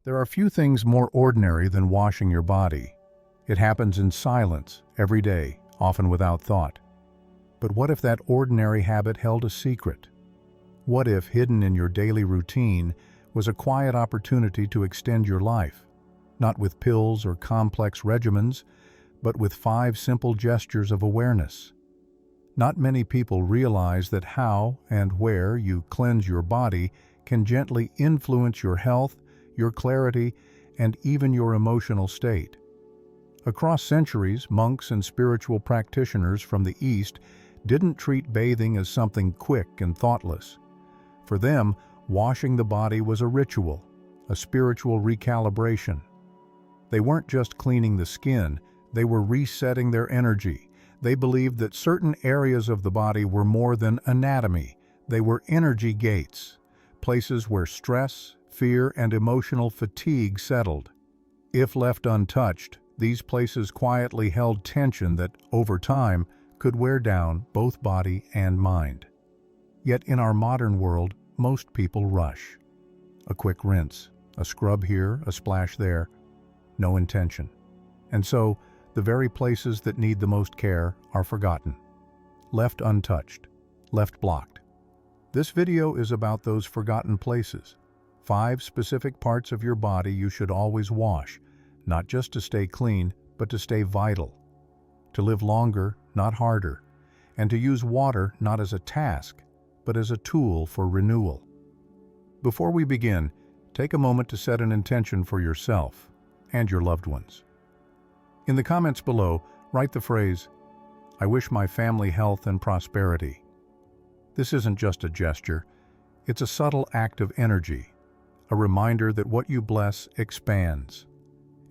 There are few things more ordinary than washing your body. It happens in silence, every day, often without thought. But what if that ordinary habit held a secret? What if, hidden in your daily routine, was a quiet opportunity to extend your life? Not with pills or complex regimens, but with 5 simple gestures of awareness. Not many people realize that how and where you cleanse your body can gently influence your health, your clarity, and even your emotional state. Across centuries, monks and spiritual practitioners from the East didn't treat bathing as something quick and thoughtless. For them, washing the body was a ritual, a spiritual recalibration. They weren't just cleaning the skin, they were resetting their energy. They believed that certain areas of the body were more than anatomy, they were energy gates, places where stress, fear, and emotional fatigue settled. If left untouched, these places quietly held tension that, over time, could wear down both body and mind. Yet in our modern world, most people rush. A quick rinse, a scrub here, a splash there, no intention. And so, the very places that need the most care are forgotten, left untouched, left blocked. This video is about those forgotten places. 5 specific parts of your body you should always wash, not just to stay clean, but to stay vital. To live longer, not harder, and to use water not as a task, but as a tool for renewal. Before we begin, take a moment to set an intention for yourself and your loved ones. In the comments below, write the phrase, "I wish my family health and prosperity." This isn't just a gesture, it's a subtle act of energy, a reminder that what you bless expands.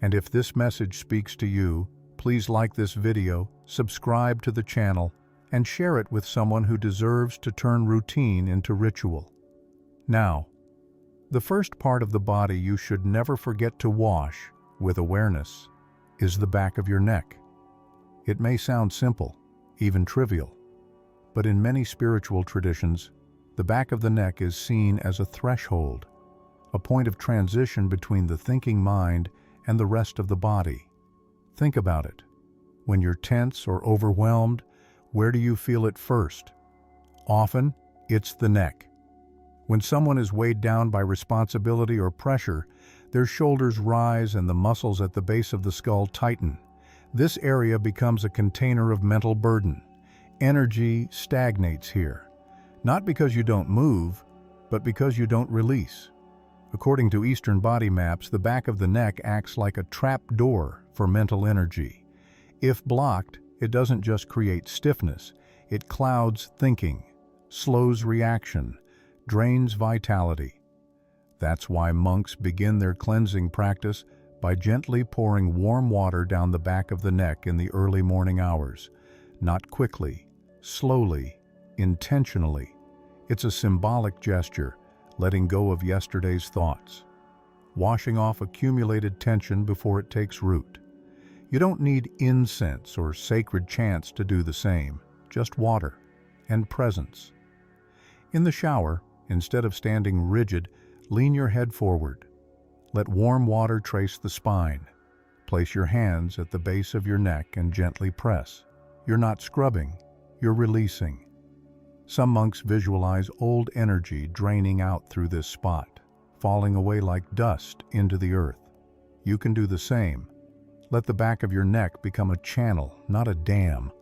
And if this message speaks to you, please like this video, subscribe to the channel, and share it with someone who deserves to turn routine into ritual. Now, the first part of the body you should never forget to wash, with awareness, is the back of your neck. It may sound simple, even trivial, but in many spiritual traditions, the back of the neck is seen as a threshold, a point of transition between the thinking mind and the rest of the body. Think about it. When you're tense or overwhelmed, where do you feel it first? Often, it's the neck. When someone is weighed down by responsibility or pressure, their shoulders rise and the muscles at the base of the skull tighten. This area becomes a container of mental burden. Energy stagnates here, not because you don't move, but because you don't release. According to Eastern body maps, the back of the neck acts like a trap door for mental energy. If blocked, it doesn't just create stiffness, it clouds thinking, slows reaction, drains vitality. That's why monks begin their cleansing practice by gently pouring warm water down the back of the neck in the early morning hours. Not quickly, slowly, intentionally. It's a symbolic gesture, letting go of yesterday's thoughts, washing off accumulated tension before it takes root. You don't need incense or sacred chants to do the same, just water and presence. In the shower, instead of standing rigid, lean your head forward. Let warm water trace the spine. Place your hands at the base of your neck and gently press. You're not scrubbing, you're releasing. Some monks visualize old energy draining out through this spot, falling away like dust into the earth. You can do the same. Let the back of your neck become a channel, not a dam,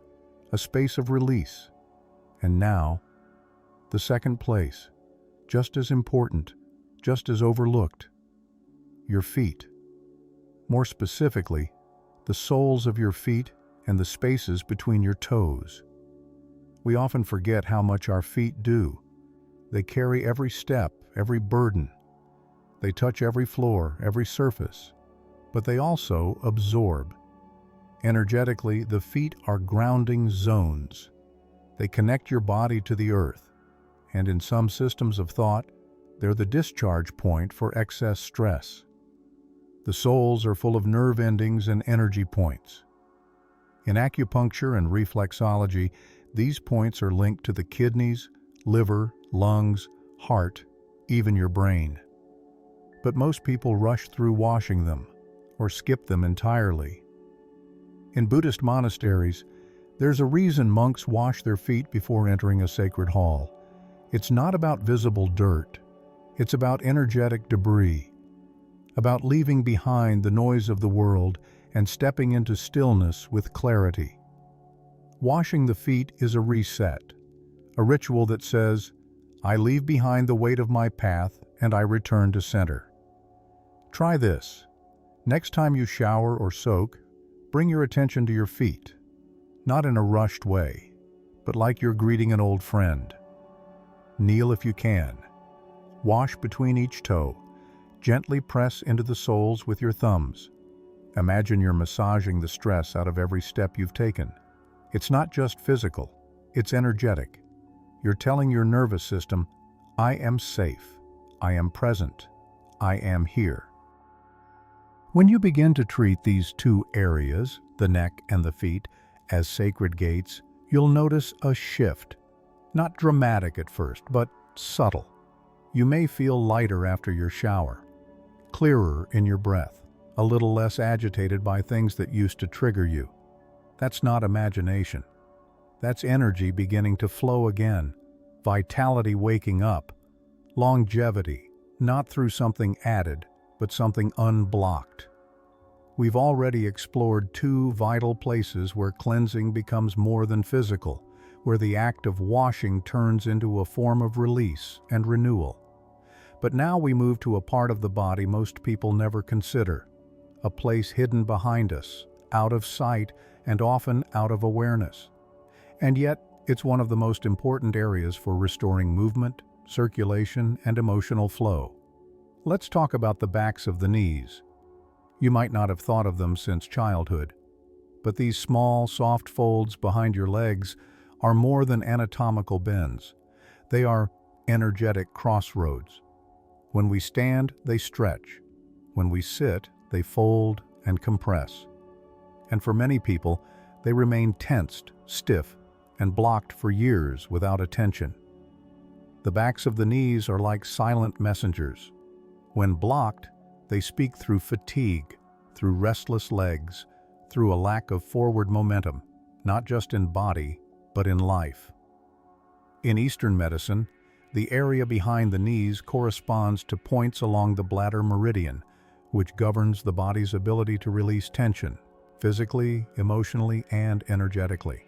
a space of release. And now, the second place, just as important, just as overlooked, your feet. More specifically, the soles of your feet and the spaces between your toes. We often forget how much our feet do. They carry every step, every burden. They touch every floor, every surface, but they also absorb. Energetically, the feet are grounding zones. They connect your body to the earth, and in some systems of thought, they're the discharge point for excess stress. The soles are full of nerve endings and energy points. In acupuncture and reflexology, these points are linked to the kidneys, liver, lungs, heart, even your brain. but most people rush through washing them or skip them entirely. In Buddhist monasteries, there's a reason monks wash their feet before entering a sacred hall. It's not about visible dirt. It's about energetic debris, about leaving behind the noise of the world and stepping into stillness with clarity. Washing the feet is a reset, a ritual that says, I leave behind the weight of my path and I return to center. Try this. Next time you shower or soak, bring your attention to your feet, not in a rushed way, but like you're greeting an old friend. Kneel if you can. Wash between each toe. Gently press into the soles with your thumbs. Imagine you're massaging the stress out of every step you've taken. It's not just physical, it's energetic. You're telling your nervous system, I am safe, I am present, I am here. When you begin to treat these two areas, the neck and the feet, as sacred gates, you'll notice a shift. Not dramatic at first, but subtle. You may feel lighter after your shower, clearer in your breath, a little less agitated by things that used to trigger you. That's not imagination. That's energy beginning to flow again, vitality waking up, longevity, not through something added, but something unblocked. We've already explored two vital places where cleansing becomes more than physical, where the act of washing turns into a form of release and renewal. But now we move to a part of the body most people never consider, a place hidden behind us, out of sight and often out of awareness. And yet, it's one of the most important areas for restoring movement, circulation, and emotional flow. Let's talk about the backs of the knees. You might not have thought of them since childhood, but these small, soft folds behind your legs are more than anatomical bends. They are energetic crossroads. When we stand, they stretch. When we sit, they fold and compress. And for many people, they remain tensed, stiff, and blocked for years without attention. The backs of the knees are like silent messengers. When blocked, they speak through fatigue, through restless legs, through a lack of forward momentum, not just in body, but in life. In Eastern medicine, the area behind the knees corresponds to points along the bladder meridian, which governs the body's ability to release tension, physically, emotionally, and energetically.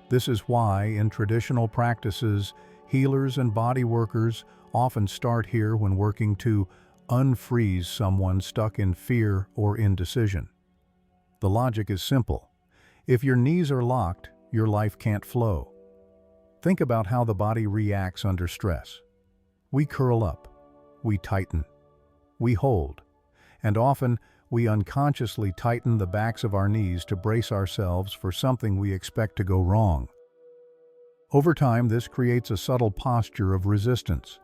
This is why, in traditional practices, healers and body workers often start here when working to unfreeze someone stuck in fear or indecision. The logic is simple. If your knees are locked, your life can't flow. Think about how the body reacts under stress. We curl up, we tighten, we hold, and often we unconsciously tighten the backs of our knees to brace ourselves for something we expect to go wrong. Over time, this creates a subtle posture of resistance.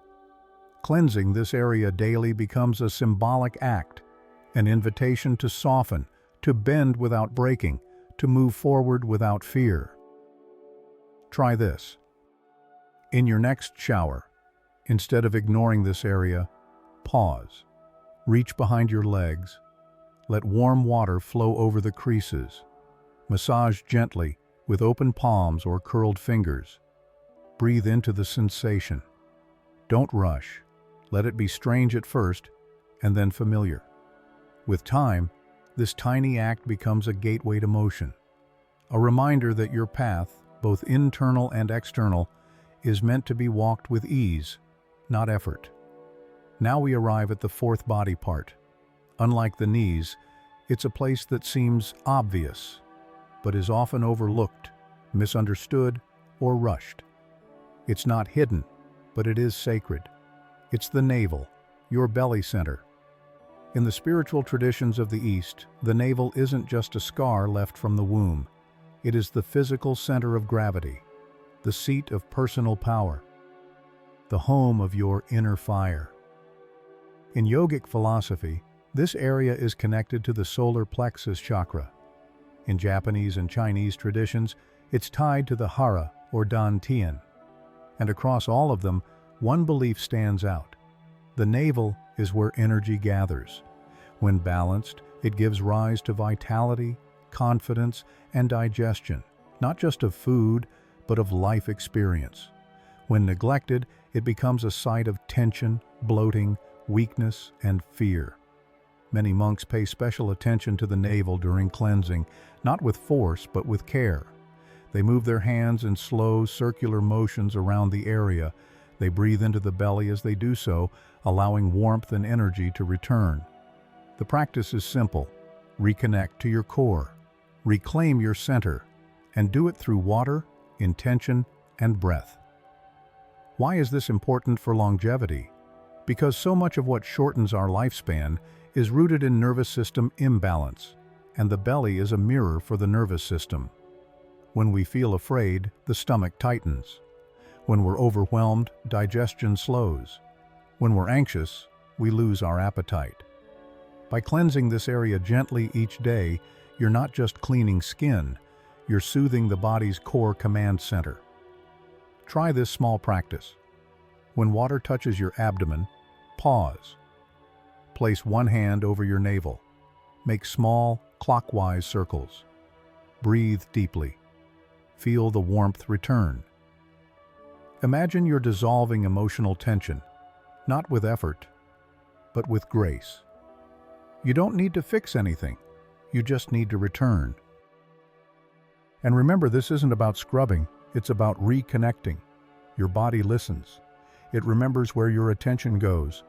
Cleansing this area daily becomes a symbolic act, an invitation to soften, to bend without breaking, to move forward without fear. Try this. In your next shower, instead of ignoring this area, pause. Reach behind your legs. Let warm water flow over the creases. Massage gently with open palms or curled fingers. Breathe into the sensation. Don't rush. Let it be strange at first, and then familiar. With time, this tiny act becomes a gateway to motion, a reminder that your path, both internal and external, is meant to be walked with ease, not effort. Now we arrive at the fourth body part. Unlike the knees, it's a place that seems obvious, but is often overlooked, misunderstood, or rushed. It's not hidden, but it is sacred. It's the navel, your belly center. In the spiritual traditions of the East, the navel isn't just a scar left from the womb. It is the physical center of gravity, the seat of personal power, the home of your inner fire. In yogic philosophy, this area is connected to the solar plexus chakra. In Japanese and Chinese traditions, it's tied to the hara or dantian. And across all of them, one belief stands out. The navel is where energy gathers. When balanced, it gives rise to vitality, confidence, and digestion, not just of food, but of life experience. When neglected, it becomes a site of tension, bloating, weakness, and fear. Many monks pay special attention to the navel during cleansing, not with force, but with care. They move their hands in slow, circular motions around the area. They breathe into the belly as they do so, allowing warmth and energy to return. The practice is simple. Reconnect to your core. Reclaim your center, and do it through water, intention, and breath. Why is this important for longevity? Because so much of what shortens our lifespan is rooted in nervous system imbalance, and the belly is a mirror for the nervous system. When we feel afraid, the stomach tightens. When we're overwhelmed, digestion slows. When we're anxious, we lose our appetite. By cleansing this area gently each day, you're not just cleaning skin, you're soothing the body's core command center. Try this small practice. When water touches your abdomen, pause. Place one hand over your navel. Make small, clockwise circles. Breathe deeply. Feel the warmth return. Imagine you're dissolving emotional tension, not with effort, but with grace. You don't need to fix anything. You just need to return. And remember, this isn't about scrubbing, it's about reconnecting. Your body listens. It remembers where your attention goes.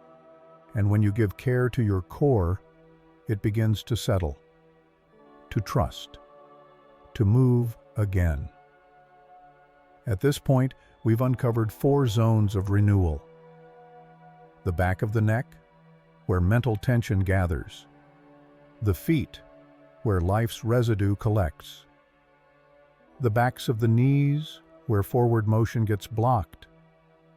And when you give care to your core, it begins to settle, to trust, to move again. At this point, we've uncovered 4 zones of renewal. The back of the neck, where mental tension gathers. The feet, where life's residue collects. The backs of the knees, where forward motion gets blocked.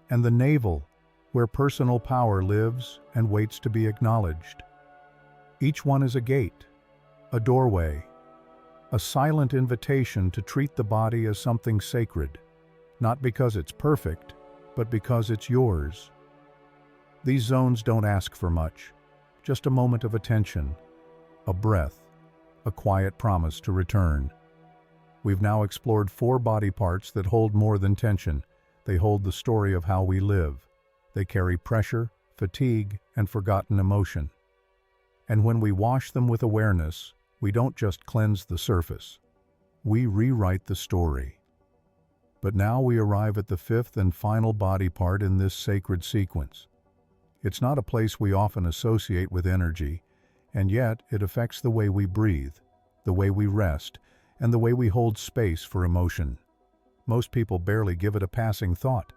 And the navel, where personal power lives and waits to be acknowledged. Each one is a gate, a doorway, a silent invitation to treat the body as something sacred, not because it's perfect, but because it's yours. These zones don't ask for much, just a moment of attention, a breath, a quiet promise to return. We've now explored 4 body parts that hold more than tension. They hold the story of how we live. They carry pressure, fatigue, and forgotten emotion. And when we wash them with awareness, we don't just cleanse the surface. We rewrite the story. But now we arrive at the 5th and final body part in this sacred sequence. It's not a place we often associate with energy, and yet it affects the way we breathe, the way we rest, and the way we hold space for emotion. Most people barely give it a passing thought.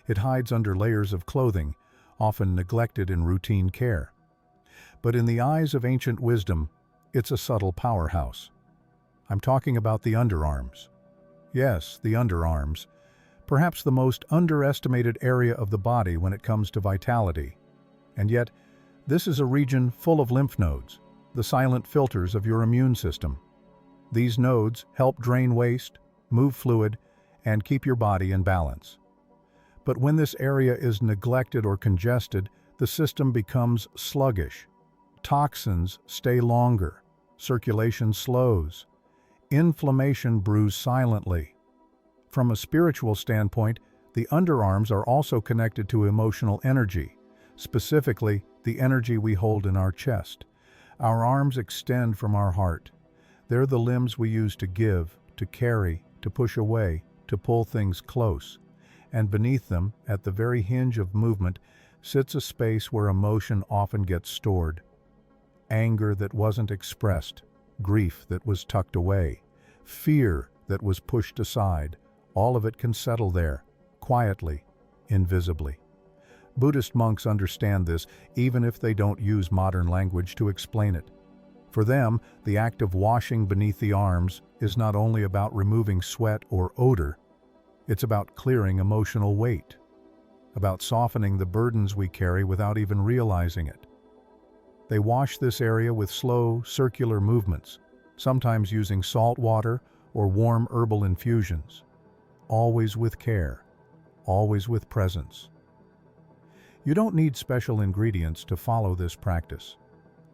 It hides under layers of clothing, often neglected in routine care. But in the eyes of ancient wisdom, it's a subtle powerhouse. I'm talking about the underarms. Yes, the underarms, perhaps the most underestimated area of the body when it comes to vitality. And yet, this is a region full of lymph nodes, the silent filters of your immune system. These nodes help drain waste, move fluid, and keep your body in balance. But when this area is neglected or congested, the system becomes sluggish. Toxins stay longer, circulation slows, inflammation brews silently. From a spiritual standpoint, the underarms are also connected to emotional energy, specifically the energy we hold in our chest. Our arms extend from our heart. They're the limbs we use to give, to carry, to push away, to pull things close. And beneath them, at the very hinge of movement, sits a space where emotion often gets stored. Anger that wasn't expressed, grief that was tucked away, fear that was pushed aside, all of it can settle there, quietly, invisibly. Buddhist monks understand this, even if they don't use modern language to explain it. For them, the act of washing beneath the arms is not only about removing sweat or odor, it's about clearing emotional weight, about softening the burdens we carry without even realizing it. They wash this area with slow, circular movements, sometimes using salt water or warm herbal infusions, always with care, always with presence. You don't need special ingredients to follow this practice.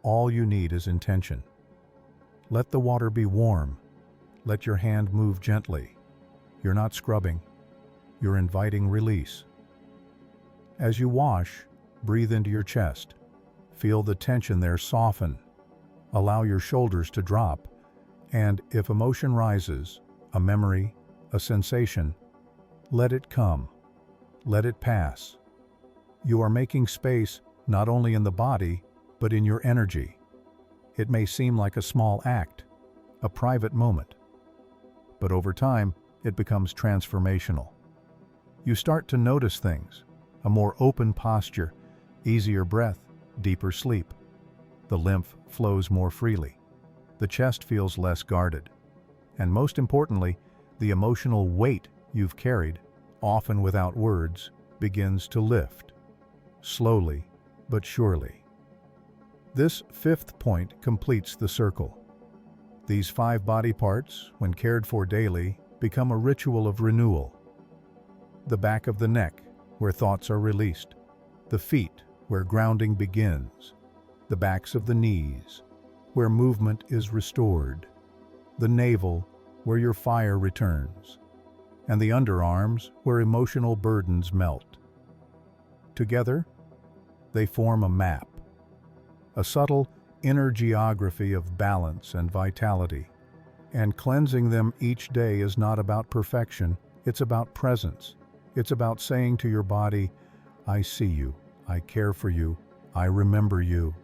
All you need is intention. Let the water be warm. Let your hand move gently. You're not scrubbing. You're inviting release. As you wash, breathe into your chest. Feel the tension there soften. Allow your shoulders to drop. And if emotion rises, a memory, a sensation, let it come. Let it pass. You are making space not only in the body, but in your energy. It may seem like a small act, a private moment. But over time, it becomes transformational. You start to notice things, a more open posture, easier breath, deeper sleep. The lymph flows more freely. The chest feels less guarded. And most importantly, the emotional weight you've carried, often without words, begins to lift. Slowly, but surely. This fifth point completes the circle. These 5 body parts, when cared for daily, become a ritual of renewal. The back of the neck, where thoughts are released. The feet, where grounding begins. The backs of the knees, where movement is restored. The navel, where your fire returns. And the underarms, where emotional burdens melt. Together, they form a map, a subtle inner geography of balance and vitality. And cleansing them each day is not about perfection, it's about presence. It's about saying to your body, I see you, I care for you, I remember you.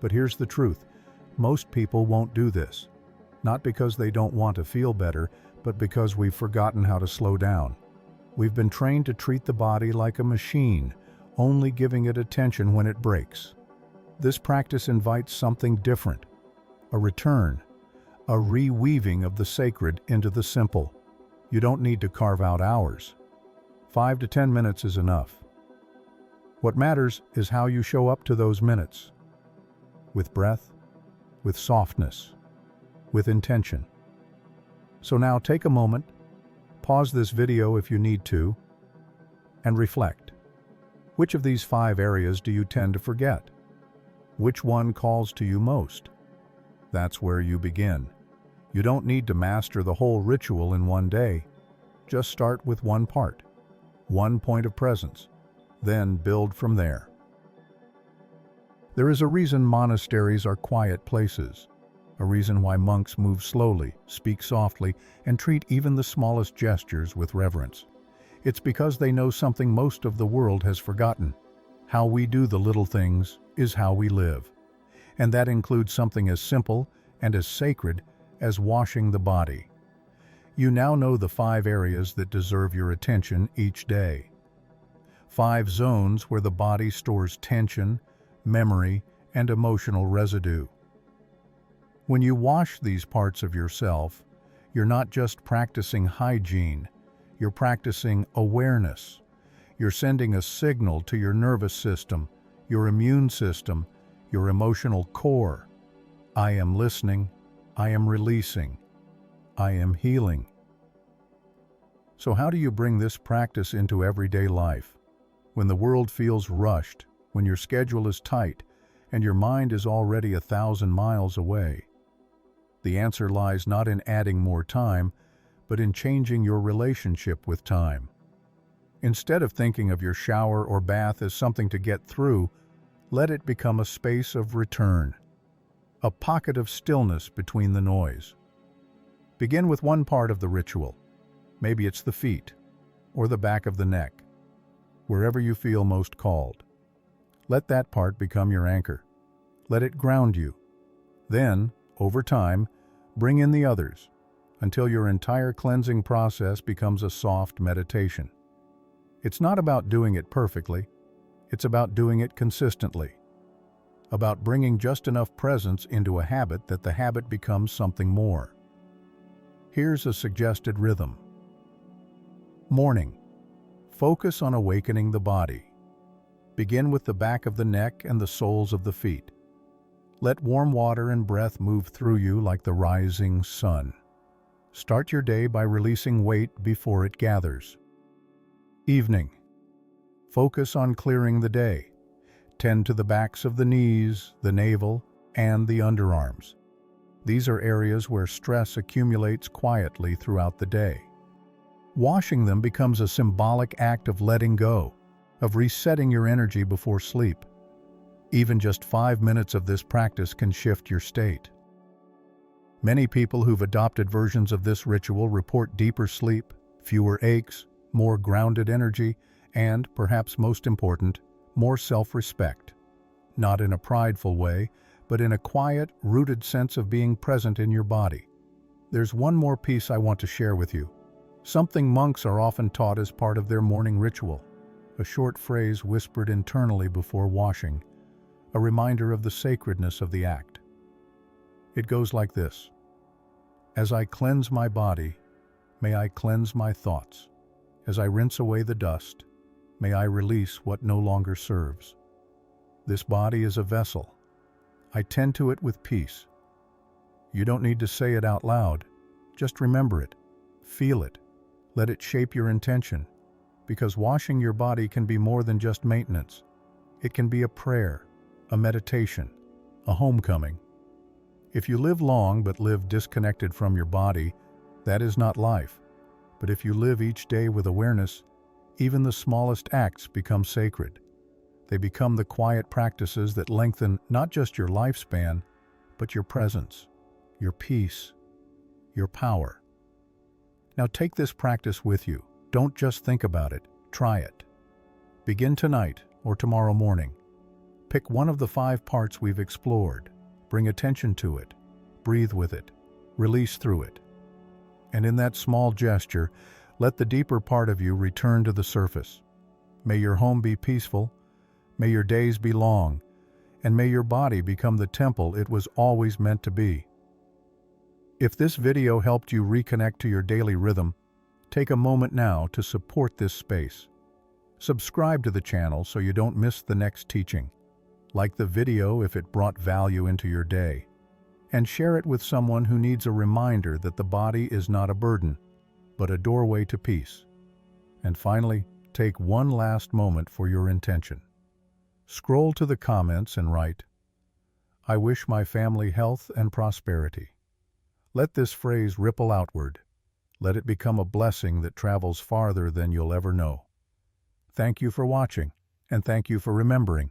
But here's the truth, most people won't do this. Not because they don't want to feel better, but because we've forgotten how to slow down. We've been trained to treat the body like a machine, only giving it attention when it breaks. This practice invites something different, a return, a reweaving of the sacred into the simple. You don't need to carve out hours. 5 to 10 minutes is enough. What matters is how you show up to those minutes. With breath, with softness, with intention. So now take a moment, pause this video if you need to, and reflect. Which of these 5 areas do you tend to forget? Which one calls to you most? That's where you begin. You don't need to master the whole ritual in one day. Just start with one part, one point of presence, then build from there. There is a reason monasteries are quiet places, a reason why monks move slowly, speak softly, and treat even the smallest gestures with reverence. It's because they know something most of the world has forgotten. How we do the little things is how we live. And that includes something as simple and as sacred as washing the body. You now know the 5 areas that deserve your attention each day. 5 zones where the body stores tension, memory, and emotional residue. When you wash these parts of yourself, you're not just practicing hygiene, you're practicing awareness. You're sending a signal to your nervous system, your immune system, your emotional core. I am listening, I am releasing, I am healing. So how do you bring this practice into everyday life? When the world feels rushed, when your schedule is tight, and your mind is already 1,000 miles away. The answer lies not in adding more time, but in changing your relationship with time. Instead of thinking of your shower or bath as something to get through, let it become a space of return, a pocket of stillness between the noise. Begin with one part of the ritual. Maybe it's the feet, or the back of the neck, wherever you feel most called. Let that part become your anchor. Let it ground you. Then, over time, bring in the others, until your entire cleansing process becomes a soft meditation. It's not about doing it perfectly, it's about doing it consistently. About bringing just enough presence into a habit that the habit becomes something more. Here's a suggested rhythm. Morning. Focus on awakening the body. Begin with the back of the neck and the soles of the feet. Let warm water and breath move through you like the rising sun. Start your day by releasing weight before it gathers. Evening. Focus on clearing the day. Tend to the backs of the knees, the navel, and the underarms. These are areas where stress accumulates quietly throughout the day. Washing them becomes a symbolic act of letting go, of resetting your energy before sleep. Even just 5 minutes of this practice can shift your state. Many people who've adopted versions of this ritual report deeper sleep, fewer aches, more grounded energy, and, perhaps most important, more self-respect. Not in a prideful way, but in a quiet, rooted sense of being present in your body. There's one more piece I want to share with you. Something monks are often taught as part of their morning ritual. A short phrase whispered internally before washing, a reminder of the sacredness of the act. It goes like this: As I cleanse my body, may I cleanse my thoughts. As I rinse away the dust, may I release what no longer serves. This body is a vessel. I tend to it with peace. You don't need to say it out loud. Just remember it. Feel it. Let it shape your intention. Because washing your body can be more than just maintenance. It can be a prayer, a meditation, a homecoming. If you live long but live disconnected from your body, that is not life. But if you live each day with awareness, even the smallest acts become sacred. They become the quiet practices that lengthen not just your lifespan, but your presence, your peace, your power. Now take this practice with you. Don't just think about it, try it. Begin tonight or tomorrow morning. Pick one of the 5 parts we've explored. Bring attention to it. Breathe with it. Release through it. And in that small gesture, let the deeper part of you return to the surface. May your home be peaceful. May your days be long. And may your body become the temple it was always meant to be. If this video helped you reconnect to your daily rhythm, take a moment now to support this space. Subscribe to the channel so you don't miss the next teaching. Like the video if it brought value into your day. And share it with someone who needs a reminder that the body is not a burden, but a doorway to peace. And finally, take one last moment for your intention. Scroll to the comments and write, "I wish my family health and prosperity." Let this phrase ripple outward. Let it become a blessing that travels farther than you'll ever know. Thank you for watching, and thank you for remembering.